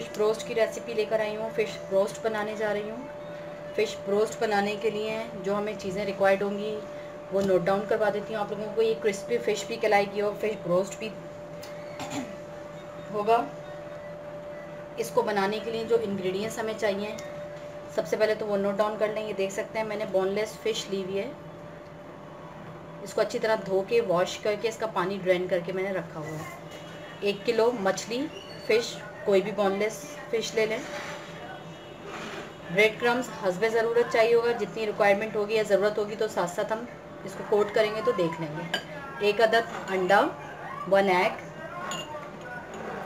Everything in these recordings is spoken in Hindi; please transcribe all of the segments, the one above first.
फ़िश ब्रोस्ट की रेसिपी लेकर आई हूँ। फ़िश ब्रोस्ट बनाने जा रही हूँ। फ़िश ब्रोस्ट बनाने के लिए जो हमें चीज़ें रिक्वायर्ड होंगी वो नोट डाउन करवा देती हूँ आप लोगों को। ये क्रिस्पी फ़िश भी कहलाएगी और फ़िश ब्रोस्ट भी होगा। इसको बनाने के लिए जो इंग्रेडिएंट्स हमें चाहिए, सबसे पहले तो वो नोट डाउन कर लें। ये देख सकते हैं मैंने बोनलेस फ़िश ली हुई है। इसको अच्छी तरह धो के वॉश करके इसका पानी ड्रेन करके मैंने रखा हुआ है। 1 किलो मछली फ़िश, कोई भी बोनलेस फ़िश ले लें। ब्रेड क्रम्स हस्बे ज़रूरत चाहिए होगा, जितनी रिक्वायरमेंट होगी या ज़रूरत होगी तो साथ साथ हम इसको कोट करेंगे तो देख लेंगे। 1 अदद अंडा, 1 egg,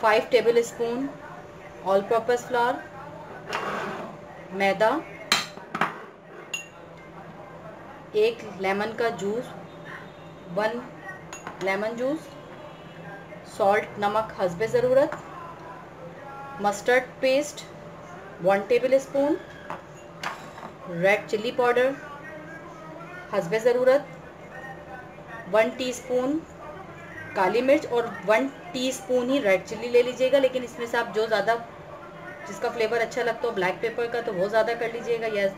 5 tablespoon all purpose flour, मैदा, 1 लेमन का जूस, 1 लेमन जूस, सॉल्ट नमक हस्बे ज़रूरत, mustard paste 1 tablespoon, red chilli powder हस्बे ज़रूरत, 1 टीस्पून काली मिर्च और 1 टीस्पून ही रेड चिल्ली ले लीजिएगा। लेकिन इसमें से आप जो ज़्यादा जिसका फ्लेवर अच्छा लगता हो ब्लैक पेपर का तो वो ज़्यादा कर लीजिएगा या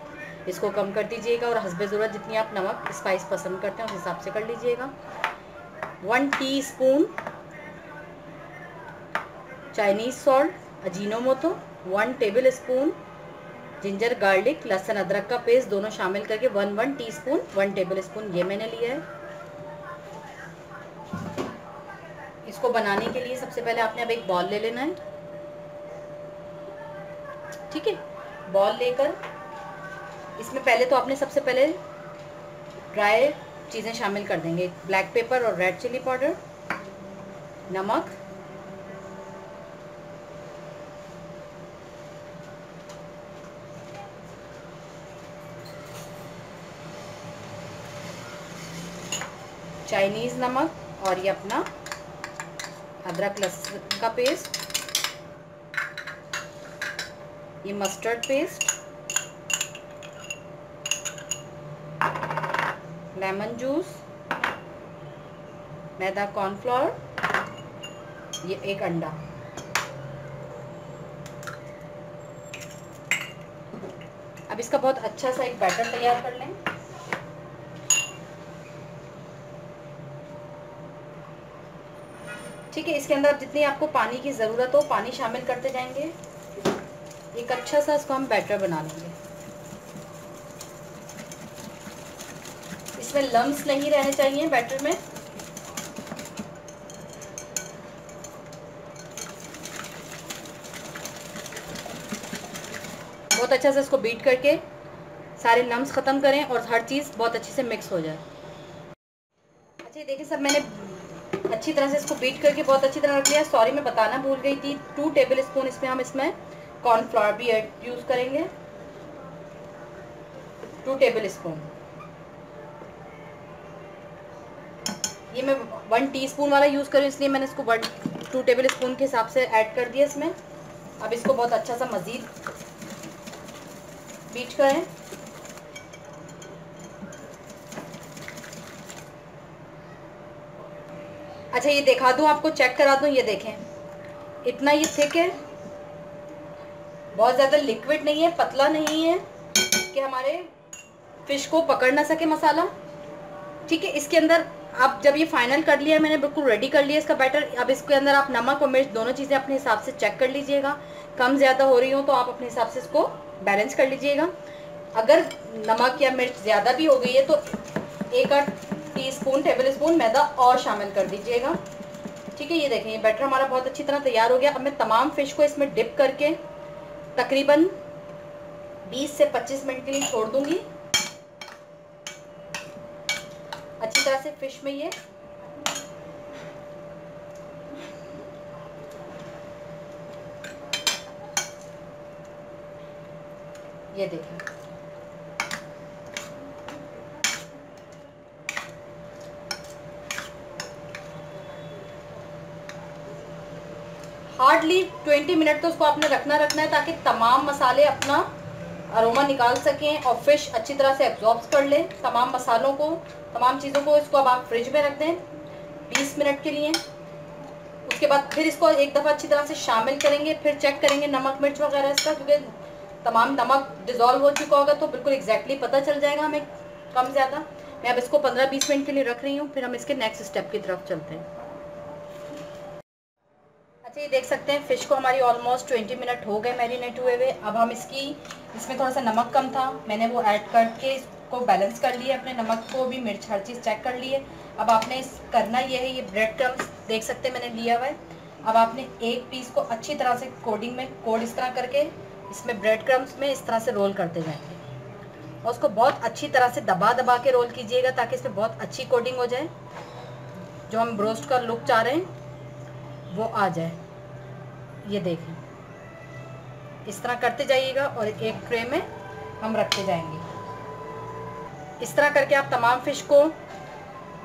इसको कम कर दीजिएगा। और हस्बे ज़रूरत जितनी आप नमक स्पाइस पसंद करते हैं उस हिसाब से कर लीजिएगा। 1 teaspoon Chinese salt Ajinomoto, 1 table spoon ginger garlic लहसुन अदरक का पेस्ट दोनों शामिल करके 1 टीस्पून 1 टेबल स्पून ये मैंने लिया है। इसको बनाने के लिए सबसे पहले आपने अब एक बॉल ले लेना है। ठीक है, बॉल लेकर इसमें पहले तो आपने सबसे पहले ड्राई चीज़ें शामिल कर देंगे। ब्लैक पेपर और रेड चिली पाउडर, नमक, चाइनीज़ नमक और ये अपना अदरक लहसुन का पेस्ट, ये मस्टर्ड पेस्ट, लेमन जूस, मैदा कॉर्नफ्लोर, ये 1 अंडा। अब इसका बहुत अच्छा सा एक बैटर तैयार कर लें। ठीक है, इसके अंदर जितनी आपको पानी की ज़रूरत हो पानी शामिल करते जाएंगे। एक अच्छा सा इसको हम बैटर बना लेंगे। इसमें लम्स नहीं रहने चाहिए बैटर में। बहुत अच्छा से इसको बीट करके सारे लम्स ख़त्म करें और हर चीज़ बहुत अच्छे से मिक्स हो जाए। अच्छा, ये देखिए सब मैंने अच्छी तरह से इसको बीट करके बहुत अच्छी तरह रख लिया। सॉरी मैं बताना भूल गई थी, 2 टेबल स्पून इसमें कॉर्नफ्लोर भी यूज़ करेंगे, 2 टेबल स्पून। ये मैं 1 टीस्पून वाला यूज़ करूँ इसलिए मैंने इसको 2 टेबल स्पून के हिसाब से ऐड कर दिया इसमें। अब इसको बहुत अच्छा सा मज़ीद बीट करें। अच्छा, ये दिखा दूँ आपको, चेक करा दूँ, ये देखें इतना ये थिक है, बहुत ज़्यादा लिक्विड नहीं है, पतला नहीं है कि हमारे फिश को पकड़ ना सके मसाला। ठीक है, इसके अंदर आप जब ये फाइनल कर लिया मैंने, बिल्कुल रेडी कर लिया इसका बैटर। अब इसके अंदर आप नमक और मिर्च दोनों चीज़ें अपने हिसाब से चेक कर लीजिएगा। कम ज़्यादा हो रही हो तो आप अपने हिसाब से इसको बैलेंस कर लीजिएगा। अगर नमक या मिर्च ज़्यादा भी हो गई है तो 1 टीस्पून टेबल स्पून मैदा और शामिल कर दीजिएगा। ठीक है, ये देखें ये बैटर हमारा बहुत अच्छी तरह तैयार हो गया। अब मैं तमाम फिश को इसमें डिप करके तकरीबन 20 से 25 मिनट के लिए छोड़ दूंगी। अच्छी तरह से फिश में ये देखें हार्डली 20 मिनट तो उसको आपने रखना है ताकि तमाम मसाले अपना अरोमा निकाल सकें और फिश अच्छी तरह से एब्जॉर्ब कर ले तमाम मसालों को, तमाम चीज़ों को। इसको अब आप फ्रिज में रख दें 20 मिनट के लिए। उसके बाद फिर इसको एक दफ़ा अच्छी तरह से शामिल करेंगे, फिर चेक करेंगे नमक मिर्च वगैरह इसका, क्योंकि तमाम नमक डिज़ोल्व हो चुका होगा तो बिल्कुल एग्जैक्टली पता चल जाएगा हमें कम ज़्यादा। मैं अब इसको 15-20 मिनट के लिए रख रही हूँ, फिर हम इसके नेक्स्ट स्टेप की तरफ चलते हैं। अच्छा, ये देख सकते हैं फ़िश को हमारी ऑलमोस्ट 20 मिनट हो गए मैरिनेट हुए हुए। अब हम इसमें थोड़ा सा नमक कम था, मैंने वो ऐड करके इसको बैलेंस कर लिया, अपने नमक को भी, मिर्च, हर चीज़ चेक कर ली है। अब आपने करना ये है, ये ब्रेड क्रम्स देख सकते हैं मैंने लिया हुआ है। अब आपने एक पीस को अच्छी तरह से कोडिंग में कोड इस तरह करके इसमें ब्रेड क्रम्स में इस तरह से रोल करते जाएंगे और उसको बहुत अच्छी तरह से दबा दबा के रोल कीजिएगा ताकि इसमें बहुत अच्छी कोडिंग हो जाए, जो हम ब्रोस्ट का लुक चाह रहे हैं वो आ जाए। ये देखें, इस तरह करते जाइएगा और एक ट्रे में हम रखते जाएंगे। इस तरह करके आप तमाम फ़िश को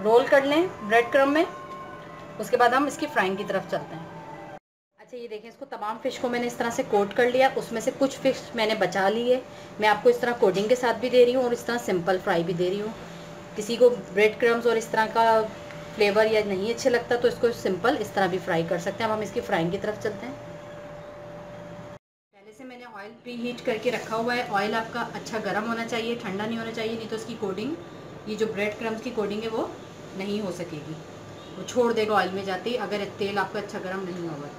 रोल कर लें ब्रेड क्रम्ब में। उसके बाद हम इसकी फ्राइंग की तरफ चलते हैं। अच्छा, ये देखें, इसको तमाम फ़िश को मैंने इस तरह से कोट कर लिया, उसमें से कुछ फ़िश मैंने बचा ली है। मैं आपको इस तरह कोडिंग के साथ भी दे रही हूँ और इस तरह सिंपल फ्राई भी दे रही हूँ। किसी को ब्रेड क्रम्स और इस तरह का फ्लेवर या नहीं अच्छे लगता तो इसको सिंपल इस तरह भी फ्राई कर सकते हैं। अब हम इसकी फ्राइंग की तरफ चलते हैं। पहले से मैंने ऑयल प्री हीट करके रखा हुआ है। ऑयल आपका अच्छा गर्म होना चाहिए, ठंडा नहीं होना चाहिए, नहीं तो इसकी कोडिंग, ये जो ब्रेड क्रम्स की कोडिंग है वो नहीं हो सकेगी, वो छोड़ देगा ऑयल में जाते ही अगर तेल आपका अच्छा गर्म नहीं होगा।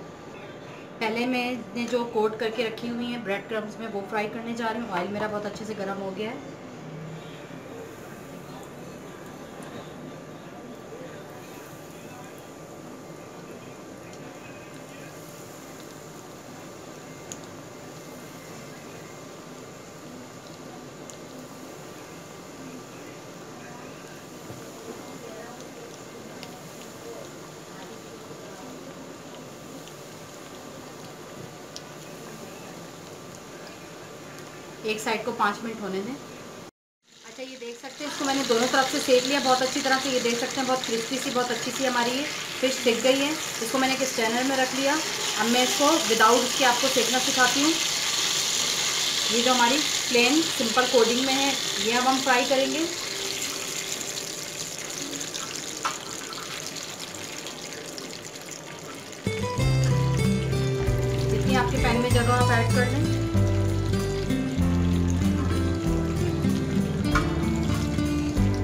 पहले मैंने जो कोट करके रखी हुई है ब्रेड क्रम्स में वो फ्राई करने जा रही हूँ। ऑयल मेरा बहुत अच्छे से गर्म हो गया है। एक साइड को 5 मिनट होने दें। अच्छा, ये देख सकते हैं, इसको मैंने दोनों तरफ से सेक लिया बहुत अच्छी तरह से। ये देख सकते हैं बहुत क्रिस्पी सी, बहुत अच्छी सी हमारी ये फ़िश सिक गई है। इसको मैंने एक स्ट्रेनर में रख लिया। अब मैं इसको विदाउट इसके आपको सेकना सिखाती हूँ। ये जो हमारी प्लेन सिंपल कोडिंग में है ये अब हम फ्राई करेंगे। जितनी आपके पैन में जगह आप ऐड कर लें।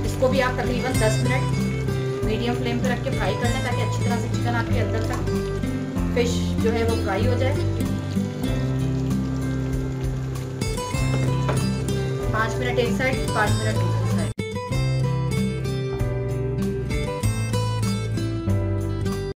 इसको भी आप तकरीबन 10 मिनट मीडियम फ्लेम पे रख के फ्राई कर लें ताकि अच्छी तरह से चिकन आपके अंदर तक फ़िश जो है वो फ्राई हो जाए। 5 मिनट एक साइड, 5 मिनट